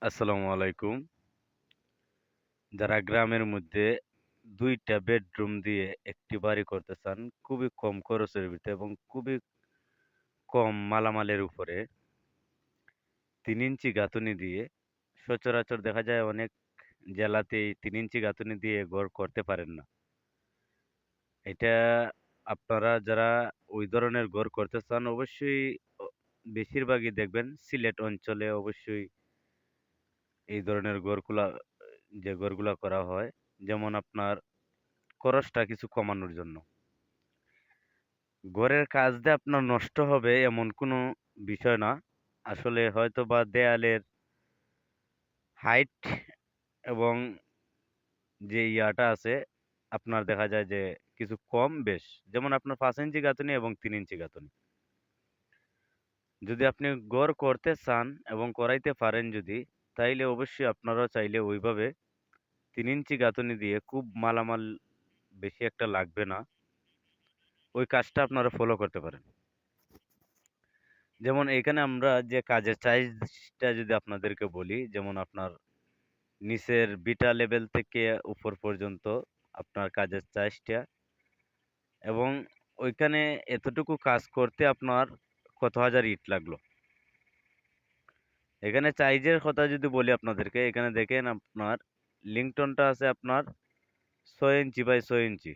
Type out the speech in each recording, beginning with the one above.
আসসালামু আলাইকুম। যারা গ্রামের মধ্যে ২ টা বেডরুম দিয়ে একটি বাড়ি করতে চান, খুবই কম খরচের ভিতরে এবং খুবই কম মালামালের উপরে ৩ ইঞ্চি গাঁথুনি দিয়ে সচরাচর দেখা যায় অনেক জেলাতেই ৩ ইঞ্চি গাঁথুনি দিয়ে ঘর করতে পারেন না। এটা আপনারা যারা ওই ধরনের ঘর করতে চান অবশ্যই অ বেশিরভাগই দেখবেন সিলেট অঞ্চলে অবশ্যই এই ধরনের ঘরগুলা করা হয়। যেমন আপনার খরচটা কিছু কমানোর জন্য। ঘরের কাজ যে আপনার নষ্ট হবে এমন কোনো বিষয় না। আসলে হয়তোবা দেয়ালের হাইট এবং যে ইয়াটা আছে আপনার দেখা যায় যে কিছু কম বেশ। যেমন আপনার ৫ ইঞ্চি গাঁথুনি এবং ৩ ইঞ্চি গাঁথুনি। যদি আপনি ঘর করতে চান এবং করাইতে পারেন যদি, তাইলে অবশ্যই আপনারাও চাইলে ওইভাবে ৩ ইঞ্চি গাঁথুনি দিয়ে খুব মালামাল বেশি একটা লাগবে না। ওই কাজটা আপনারা ফলো করতে পারেন। যেমন এখানে আমরা যে কাজের সাইজটা যদি আপনাদেরকে বলি, যেমন আপনার নিচের বিটা লেভেল থেকে উপর পর্যন্ত আপনার কাজের সাইজটা এবং ওইখানে এতটুকু কাজ করতে আপনার কত হাজার ইট লাগলো। এখানে সাইজের কথা যদি বলি আপনাদেরকে, এখানে দেখেন আপনার লিংটনটা আছে আপনার ৬ ইঞ্চি বাই ৬ ইঞ্চি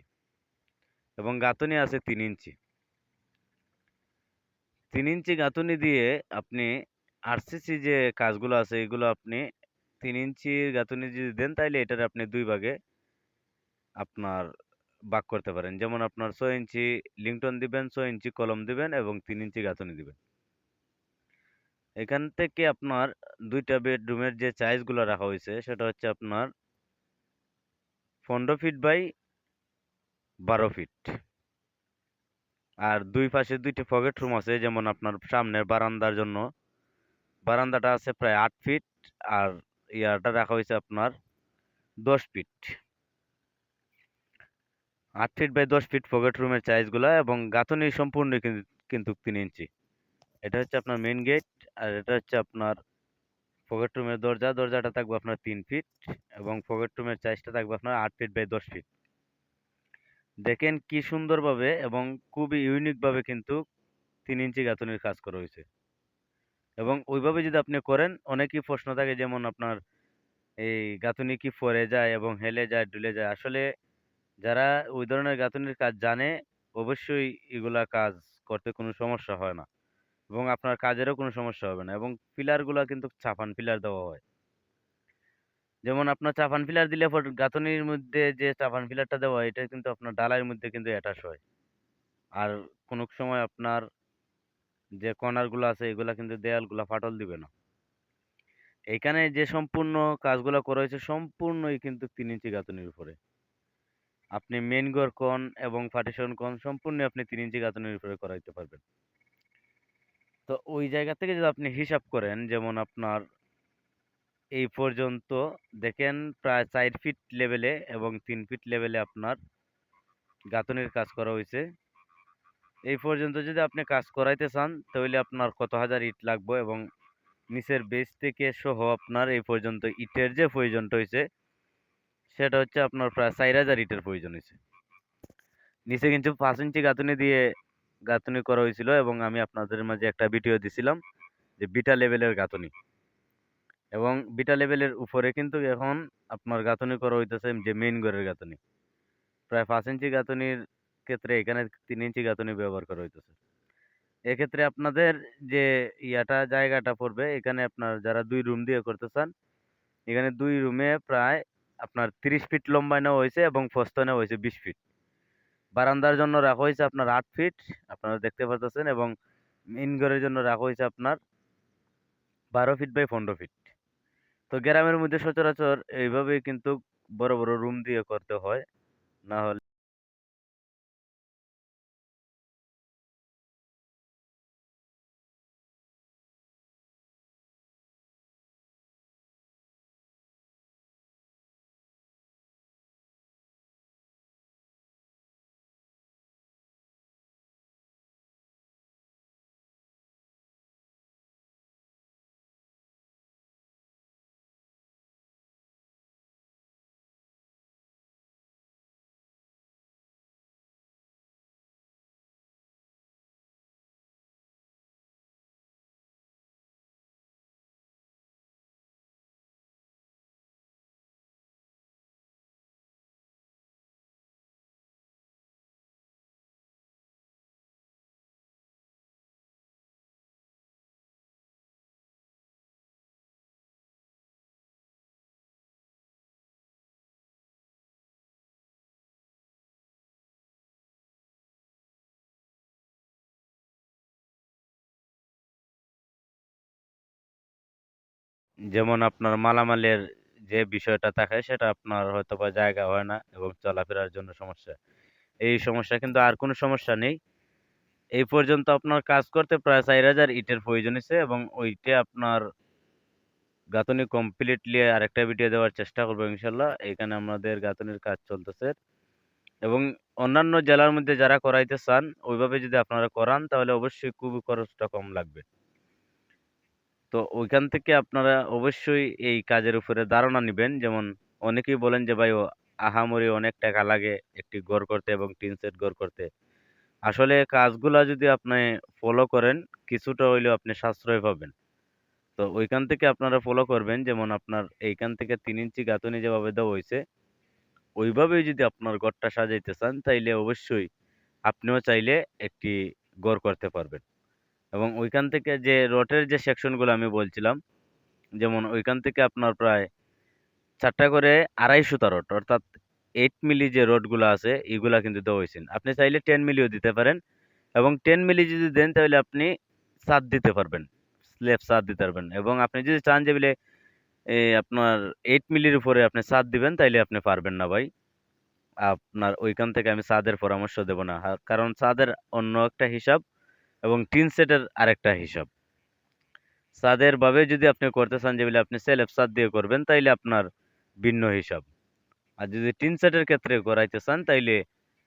এবং গাঁথুনি আছে ৩ ইঞ্চি। ৩ ইঞ্চি গাঁথুনি দিয়ে আপনি আরসিসি যে কাজগুলো আছে এগুলো আপনি ৩ ইঞ্চির গাঁথুনি যদি দেন তাইলে এটার আপনি ২ ভাগে আপনার ভাগ করতে পারেন। যেমন আপনার ৬ ইঞ্চি লিংটন দিবেন, ৬ ইঞ্চি কলম দিবেন এবং ৩ ইঞ্চি গাঁথুনি দিবেন। এখান থেকে আপনার ২ টা বেডরুমের যে সাইজ গুলা রাখা হইছে সেটা হচ্ছে আপনার ১৫ ফিট বাই ১২ ফিট। আর ২ পাশে ২ টি পকেট রুম আছে যেমন আপনার সামনের বারান্দার জন্য। বারান্দাটা আছে প্রায় ৮ ফিট আর ইয়াটা রাখা হইছে আপনার ১০ feet. ৮ feet by ১০ feet pocket রুমের সাইজ গুলা এবং গাঁথুনি সম্পূর্ণ কিন্তু ৩ ইঞ্চি। এটা হচ্ছে আপনার মেইন গেট আর এটা হচ্ছে আপনার পকেট রুমের দরজা। দরজাটা থাকবে আপনার ৩ ফিট এবং পকেট রুমের সাইজটা থাকবে আপনার ৮ ফিট বাই ১০ ফিট। দেখেন কি সুন্দরভাবে এবং খুবই ইউনিক ভাবে কিন্তু ৩ ইঞ্চি গাঁথুনির কাজ করা হইছে। এবং ওইভাবে যদি আপনি করেন অনেকই প্রশ্ন থাকে যেমন আপনার এই গাঁথুনি কি ফরে যায় এবং হেলে যায়, ডুলে যায়। আসলে যারা ওই ধরনের গাঁথুনির কাজ জানে অবশ্যই এগুলা কাজ করতে কোনো সমস্যা হয় না। এবং আপনার কাজেরও কোনো সমস্যা হবে না এবং পিলারগুলা কিন্তু চাপান পিলার দেওয়া হয়। যেমন আপনার চাপান পিলার দিলে গাঁথুনির মধ্যে যে চাপান পিলারটা দেওয়া হয় এটা কিন্তু আপনার ঢালাইয়ের মধ্যে কিন্তু অ্যাটাচ হয়। আর কোনো সময় আপনার যে কর্নার গুলো আছে এগুলা কিন্তু দেয়ালগুলা ফাটল দিবে না। এইখানে যে সম্পূর্ণ কাজগুলা করা হয়েছে সম্পূর্ণই কিন্তু ৩ ইঞ্চি গাঁথুনির উপরে। আপনি মেইন ঘর কোণ এবং পার্টিশন কোণ সম্পূর্ণ আপনি ৩ ইঞ্চি গাঁথুনির উপরে করাইতে পারবেন। তো ওই জায়গা থেকে যদি আপনি হিসাব করেন যেমন আপনার এই পর্যন্ত দেখেন প্রায় ৪ ফিট লেভেলে এবং ৩ ফিট লেভেলে আপনার গাঁথুনির কাজ করা হইছে। এই পর্যন্ত যদি আপনি কাজ করাইতে চান তাহলে আপনার কত হাজার ইট লাগবে এবং নিচের বেস থেকে সহ আপনার এই পর্যন্ত ইটের যে প্রয়োজনটা হইছে সেটা হচ্ছে আপনার প্রায় ৪,০০০ ইটের প্রয়োজন হইছে। নিচে কিন্তু ৫ ইঞ্চি গাঁথুনি দিয়ে গাঁথুনি করা হয়েছিল এবং আমি আপনাদের মাঝে একটা ভিডিও দিছিলাম যে বিটা লেভেলের গাঁথুনি। এবং বিটা লেভেলের উপরে কিন্তু এখন আপনার গাঁথুনি করা হইতেছে যে মেইন ঘরের গাঁথুনি। প্রায় ৫ ইঞ্চি গাঁথুনির ক্ষেত্রে এখানে ৩ ইঞ্চি গাঁথুনি ব্যবহার করা হইতেছে। এক্ষেত্রে আপনাদের যে জায়গাটা পড়বে এখানে আপনার যারা ২ রুম দিয়ে করতে চান, এখানে ২ রুমে প্রায় আপনার ৩০ ফিট লম্বায় নেওয়া হইছে এবং প্রস্থ নেওয়া হইছে ২০ ফিট। বারান্দার জন্য রাখা হইছে আপনার ৮ ফিট আপনারা দেখতে পারতেছেন এবং মেইন ঘরের জন্য রাখা হইছে আপনার ১২ ফিট বাই ১৫ ফিট। তো গ্রামের মধ্যে সচরাচর এইভাবেই কিন্তু বড়, বড় রুম দিয়ে করতে হয়। না হলে যেমন আপনার মালামালের যে বিষয়টা থাকে সেটা আপনার হয়তোবা জায়গা হয় না এবং চলাফেরার জন্য সমস্যা। এই সমস্যা কিন্তু আর কোনো সমস্যা নেই। এই পর্যন্ত আপনার কাজ করতে প্রায় ৪,০০০ ইটের প্রয়োজন হইছে এবং ওইটা আপনার গাঁথনি কমপ্লিটলি আরেকটা ভিডিও দেওয়ার চেষ্টা করব ইনশাল্লাহ। এখানে আমাদের গাঁথনির কাজ চলতেছে এবং অন্যান্য জেলার মধ্যে যারা করাইতে চান ওইভাবে যদি আপনারা করান তাহলে অবশ্যই খুবই খরচটা কম লাগবে। তো ওইখান থেকে আপনারা অবশ্যই এই কাজের উপরে ধারণা নিবেন। যেমন অনেকেই বলেন যে ভাই আহামরি অনেক টাকা লাগে একটি ঘর করতে এবং টিন শেড ঘর করতে। আসলে কাজগুলা যদি আপনি ফলো করেন কিছুটা হইলেও আপনি সাশ্রয় পাবেন। তো ওইখান থেকে আপনারা ফলো করবেন যেমন আপনার এইখান থেকে ৩ ইঞ্চি গাঁথুনি যেভাবে দেওয়া হইছে, ওইভাবেই যদি আপনার ঘরটা সাজাইতে চান তাইলে অবশ্যই আপনিও চাইলে একটি ঘর করতে পারবেন। এবং ওইখান থেকে যে রডের যে সেকশনগুলো আমি বলছিলাম, যেমন ওইখান থেকে আপনার প্রায় ৪ টা করে ২.৫ সুতা রড অর্থাৎ ৮ মিলি যে রডগুলা আছে এগুলা কিন্তু দেওয়া হইছে। আপনি চাইলে 10 মিলিও দিতে পারেন এবং 10 মিলি যদি দেন তাহলে আপনি ছাদ দিতে পারবেন। স্ল্যাব ছাদ দিতে পারবেন এবং আপনি যদি চান যে বলে আপনার ৮ মিলির উপরে আপনি ছাদ দিবেন তাইলে আপনি পারবেন না ভাই। আপনার ওইখান থেকে আমি ছাদের পরামর্শ দেব না। কারণ ছাদের অন্য একটা হিসাব এবং টিন সেটের আরেকটা হিসাব। ছাদের ভাবে যদি আপনি করতে চান যে বলে আপনি স্ল্যাব ছাদ দিয়ে করবেন তাইলে আপনার ভিন্ন হিসাব। আর যদি টিন সেটের ক্ষেত্রে করাইতে চান তাইলে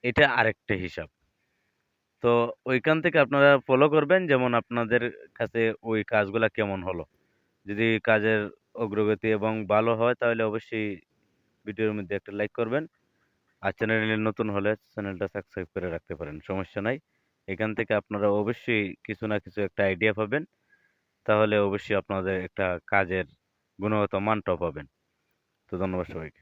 এটা আরেকটা হিসাব। তো ওইখান থেকে আপনারা ফলো করবেন যেমন আপনাদের কাছে ওই কাজগুলা কেমন হলো। যদি কাজের অগ্রগতি এবং ভালো হয় তাহলে অবশ্যই ভিডিওর মধ্যে একটা লাইক করবেন। আর চ্যানেলে নতুন হলে চ্যানেলটা সাবস্ক্রাইব করে রাখতে পারেন। সমস্যা নাই। এখান থেকে আপনারা অবশ্যই কিছু না কিছু একটা আইডিয়া পাবেন। তাহলে অবশ্যই আপনাদের একটা কাজের গুণগত মানটাও পাবেন। তো ধন্যবাদ সবাইকে।